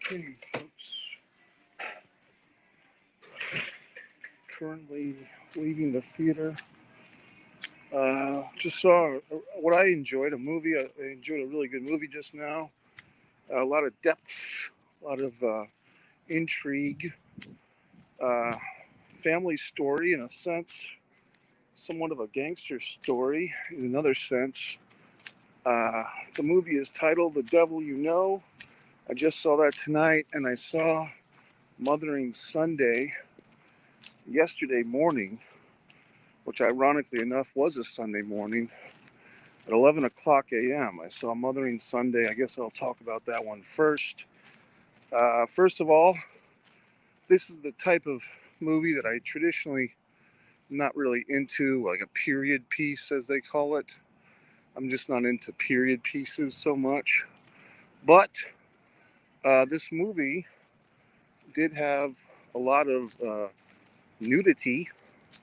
Okay, folks. Currently leaving the theater. Just saw what I enjoyed, a movie. I enjoyed a really good movie just now. A lot of depth, a lot of intrigue, uh, family story in a sense, somewhat of a gangster story in another sense. The movie is titled The Devil You Know. I just saw that tonight, and I saw Mothering Sunday yesterday morning, which ironically enough was a Sunday morning at 11 o'clock a.m. I saw Mothering Sunday. I guess I'll talk about that one first. First of all, this is the type of movie that I traditionally not really into, like a period piece as they call it. I'm just not into period pieces so much. But this movie did have a lot of nudity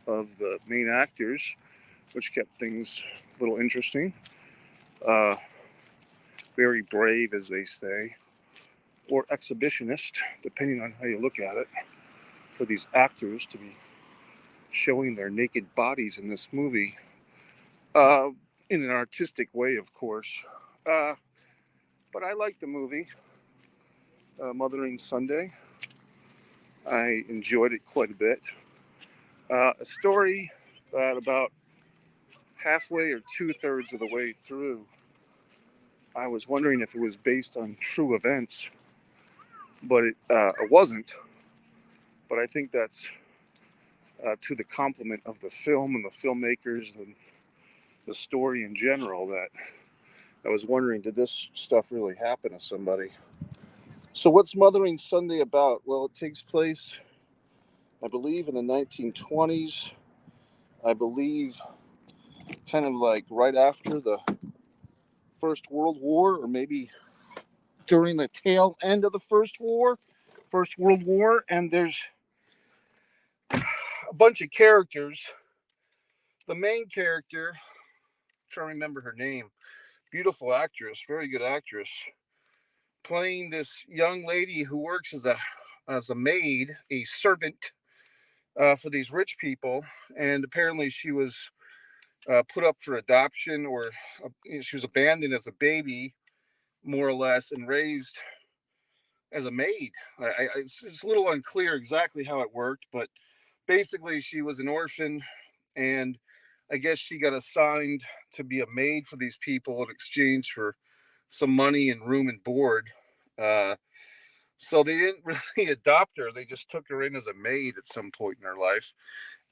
of the main actors, which kept things a little interesting. Very brave, as they say, or exhibitionist, depending on how you look at it, for these actors to be showing their naked bodies in this movie, in an artistic way, of course. But I like the movie, Mothering Sunday. I enjoyed it quite a bit. A story that about halfway or 2/3 of the way through, I was wondering if it was based on true events, but it wasn't. But I think that's to the compliment of the film and the filmmakers and the story in general, that I was wondering, did this stuff really happen to somebody? So what's Mothering Sunday about? Well, it takes place, I believe, in the 1920s. I believe kind of like right after the First World War, or maybe during the tail end of the First World War. And there's a bunch of characters. The main character, I'm trying to remember her name, beautiful actress, very good actress, playing this young lady who works as a maid, a servant, for these rich people. And apparently she was put up for adoption, or she was abandoned as a baby, more or less, and raised as a maid. It's a little unclear exactly how it worked, but basically she was an orphan, and I guess she got assigned to be a maid for these people in exchange for some money and room and board. Uh, so they didn't really adopt her. They just took her in as a maid at some point in her life.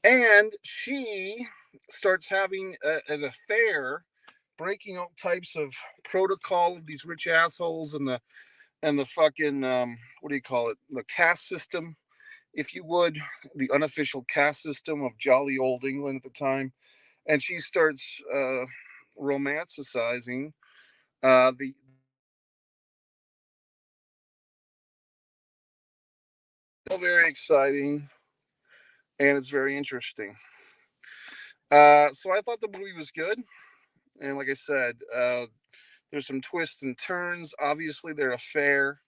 And she starts having an affair, breaking all types of protocol of these rich assholes and the fucking what do you call it? The caste system, if you would, the unofficial caste system of jolly old England at the time. And she starts romanticizing the very exciting, and it's very interesting. So I thought the movie was good, and like I said, there's some twists and turns. Obviously, their affair,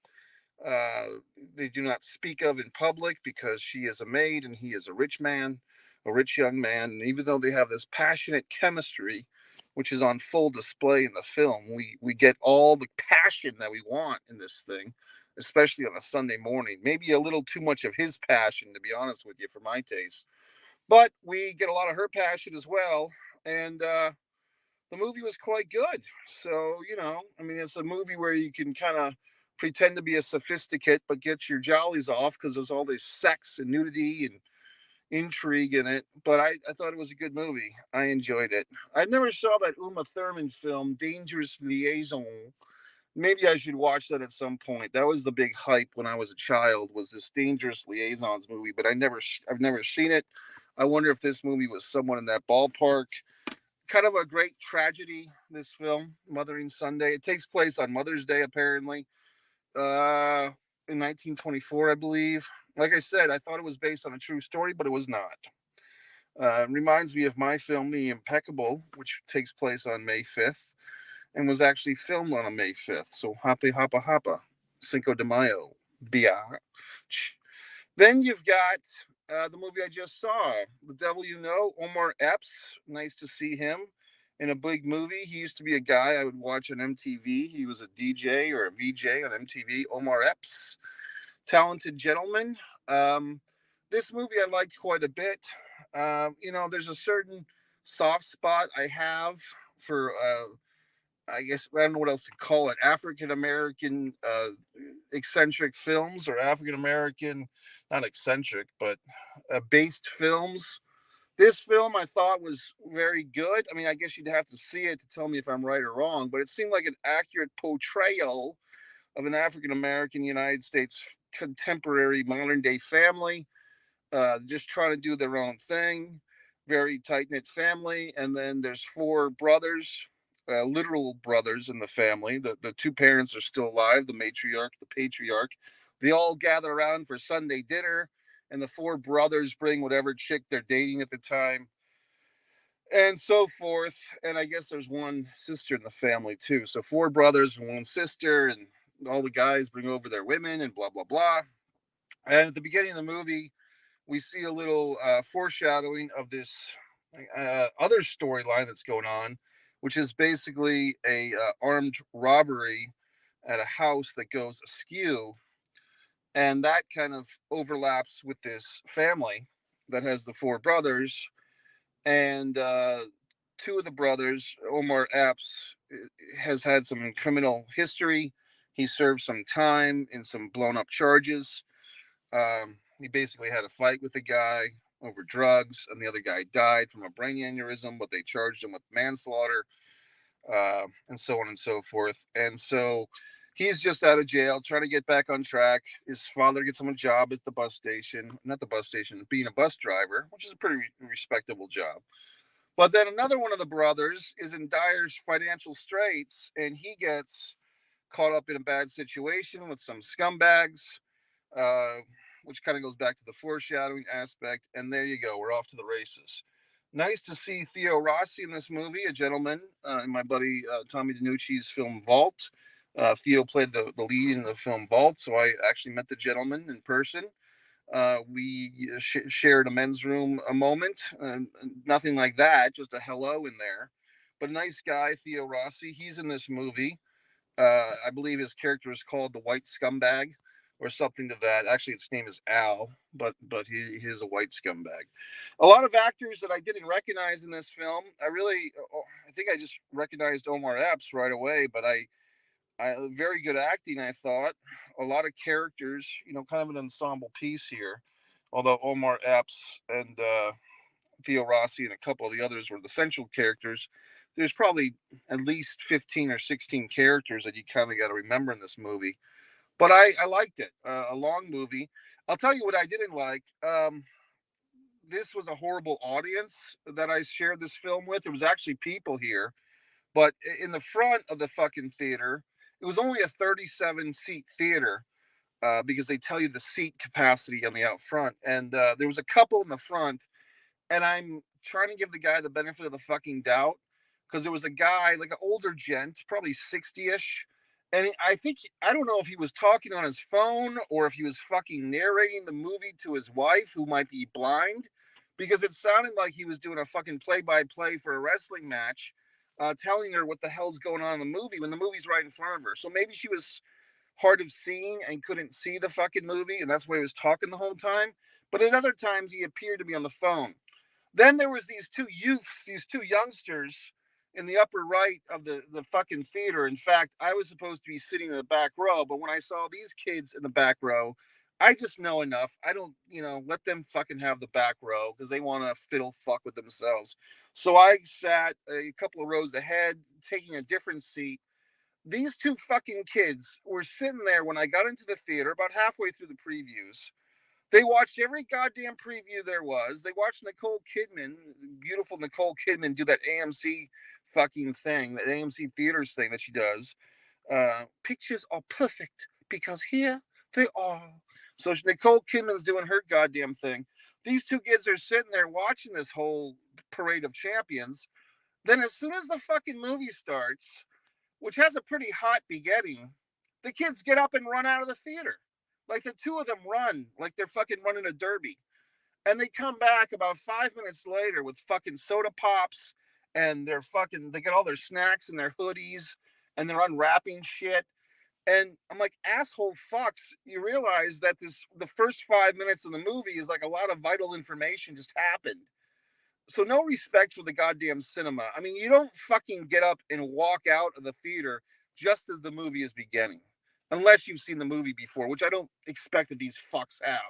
uh, they do not speak of in public, because she is a maid and he is a rich man, a rich young man. And even though they have this passionate chemistry, which is on full display in the film, we get all the passion that we want in this thing, especially on a Sunday morning. Maybe a little too much of his passion, to be honest with you, for my taste. But we get a lot of her passion as well. And the movie was quite good. So, I mean, it's a movie where you can kind of pretend to be a sophisticate, but get your jollies off, because there's all this sex and nudity and intrigue in it. But I thought it was a good movie. I enjoyed it. I never saw that Uma Thurman film, Dangerous Liaison. Maybe I should watch that at some point. That was the big hype when I was a child, was this Dangerous Liaisons movie, but I've never seen it. I wonder if this movie was somewhat in that ballpark. Kind of a great tragedy, this film, Mothering Sunday. It takes place on Mother's Day, apparently, in 1924, I believe. Like I said, I thought it was based on a true story, but it was not. It reminds me of my film, The Impeccable, which takes place on May 5th and was actually filmed on a May 5th. So, happy, hapa, hapa, Cinco de Mayo. Biatch. Then you've got the movie I just saw, The Devil You Know, Omar Epps. Nice to see him in a big movie. He used to be a guy I would watch on MTV. He was a DJ or a VJ on MTV. Omar Epps, talented gentleman. Um, this movie I liked quite a bit. There's a certain soft spot I have for I guess I don't know what else to call it. African American eccentric films or African American, not eccentric, but based films. This film I thought was very good. I mean, I guess you'd have to see it to tell me if I'm right or wrong, but it seemed like an accurate portrayal of an African American United States contemporary modern day family, just trying to do their own thing. Very tight knit family, and then there's four brothers, literal brothers in the family. The two parents are still alive. The matriarch, the patriarch. They all gather around for Sunday dinner, and the four brothers bring whatever chick they're dating at the time, and so forth. And I guess there's one sister in the family too. So four brothers and one sister, and all the guys bring over their women, and blah blah blah. And at the beginning of the movie, we see a little foreshadowing of this other storyline that's going on, which is basically a armed robbery at a house that goes askew, and that kind of overlaps with this family that has the four brothers, and two of the brothers, Omar Epps, has had some criminal history. He served some time in some blown up charges. He basically had a fight with the guy over drugs, and the other guy died from a brain aneurysm, but they charged him with manslaughter, and so on and so forth. And so he's just out of jail, trying to get back on track. His father gets him a job at the bus station, not the bus station, being a bus driver, which is a pretty respectable job. But then another one of the brothers is in dire financial straits, and he gets caught up in a bad situation with some scumbags, uh, which kind of goes back to the foreshadowing aspect. And there you go, we're off to the races. Nice to see Theo Rossi in this movie, a gentleman in my buddy Tommy DeNucci's film Vault. Theo played the lead in the film Vault, so I actually met the gentleman in person. We shared a men's room a moment, nothing like that, just a hello in there. But a nice guy, Theo Rossi. He's in this movie. I believe his character is called the White Scumbag or something to that. Actually, its name is Al, but he is a white scumbag. A lot of actors that I didn't recognize in this film. I think I just recognized Omar Epps right away, but very good acting. I thought a lot of characters. Kind of an ensemble piece here. Although Omar Epps and Theo Rossi and a couple of the others were the central characters. There's probably at least 15 or 16 characters that you kind of got to remember in this movie. But I liked it. A long movie. I'll tell you what I didn't like. This was a horrible audience that I shared this film with. There was actually people here, but in the front of the fucking theater, it was only a 37 seat theater, because they tell you the seat capacity on the out front. And there was a couple in the front, and I'm trying to give the guy the benefit of the fucking doubt, because there was a guy, like an older gent, probably 60-ish, and I don't know if he was talking on his phone or if he was fucking narrating the movie to his wife, who might be blind, because it sounded like he was doing a fucking play-by-play for a wrestling match, telling her what the hell's going on in the movie when the movie's right in front of her. So maybe she was hard of seeing and couldn't see the fucking movie, and that's why he was talking the whole time. But at other times, he appeared to be on the phone. Then there was these two youths, these two youngsters in the upper right of the fucking theater. In fact, I was supposed to be sitting in the back row, but when I saw these kids in the back row, I just know enough. I don't, let them fucking have the back row because they want to fiddle fuck with themselves. So I sat a couple of rows ahead, taking a different seat. These two fucking kids were sitting there when I got into the theater about halfway through the previews. They watched every goddamn preview there was. They watched Nicole Kidman, beautiful Nicole Kidman, do that AMC fucking thing, that AMC theaters thing that she does. Pictures are perfect because here they are. So Nicole Kidman's doing her goddamn thing. These two kids are sitting there watching this whole parade of champions. Then as soon as the fucking movie starts, which has a pretty hot beginning, the kids get up and run out of the theater. Like the two of them run like they're fucking running a derby. And they come back about 5 minutes later with fucking soda pops and they get all their snacks and their hoodies and they're unwrapping shit. And I'm like, asshole fucks, you realize that the first 5 minutes of the movie is like a lot of vital information just happened. So no respect for the goddamn cinema. I mean, you don't fucking get up and walk out of the theater just as the movie is beginning. Unless you've seen the movie before, which I don't expect that these fucks have.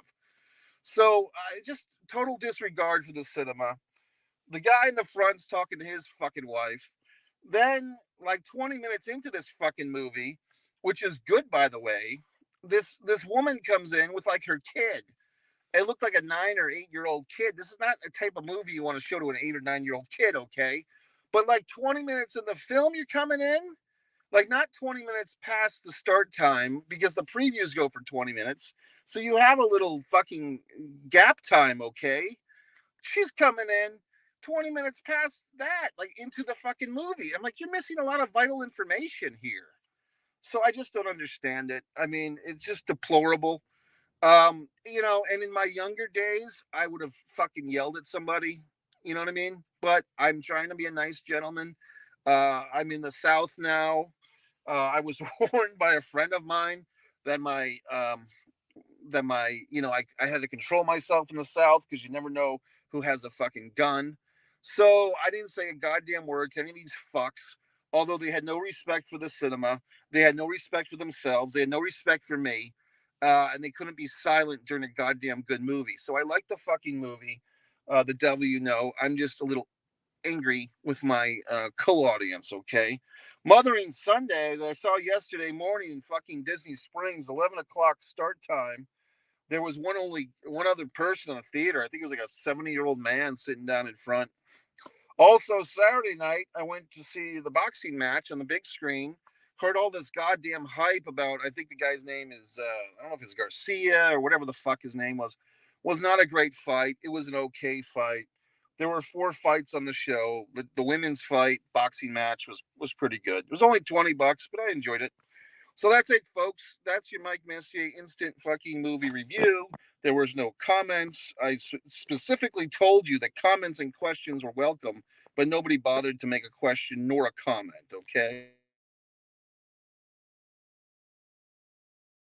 So just total disregard for the cinema. The guy in the front's talking to his fucking wife. Then, like 20 minutes into this fucking movie, which is good by the way, this woman comes in with like her kid. It looked like a 9 or 8 year old kid. This is not a type of movie you want to show to an 8 or 9 year old kid, okay? But like 20 minutes in the film, you're coming in, like not 20 minutes past the start time because the previews go for 20 minutes. So you have a little fucking gap time, okay? She's coming in 20 minutes past that, like into the fucking movie. I'm like, you're missing a lot of vital information here. So I just don't understand it. I mean, it's just deplorable. And in my younger days, I would have fucking yelled at somebody. You know what I mean? But I'm trying to be a nice gentleman. I'm in the South now. I was warned by a friend of mine that I had to control myself in the South because you never know who has a fucking gun. So I didn't say a goddamn word to any of these fucks. Although they had no respect for the cinema, they had no respect for themselves, they had no respect for me, and they couldn't be silent during a goddamn good movie. So I like the fucking movie, The Devil You Know. I'm just a little angry with my co-audience, okay? Mothering Sunday that I saw yesterday morning in fucking Disney Springs, 11 o'clock start time. There was one other person in the theater. I think it was like a 70-year-old man sitting down in front. Also, Saturday night, I went to see the boxing match on the big screen. Heard all this goddamn hype about, I think the guy's name is, I don't know if it's Garcia or whatever the fuck his name was. Was not a great fight. It was an okay fight. There were 4 fights on the show. The women's fight boxing match was pretty good. It was only $20, but I enjoyed it. So that's it, folks. That's your Mike Messier instant fucking movie review. There was no comments. I specifically told you that comments and questions were welcome, but nobody bothered to make a question nor a comment, okay?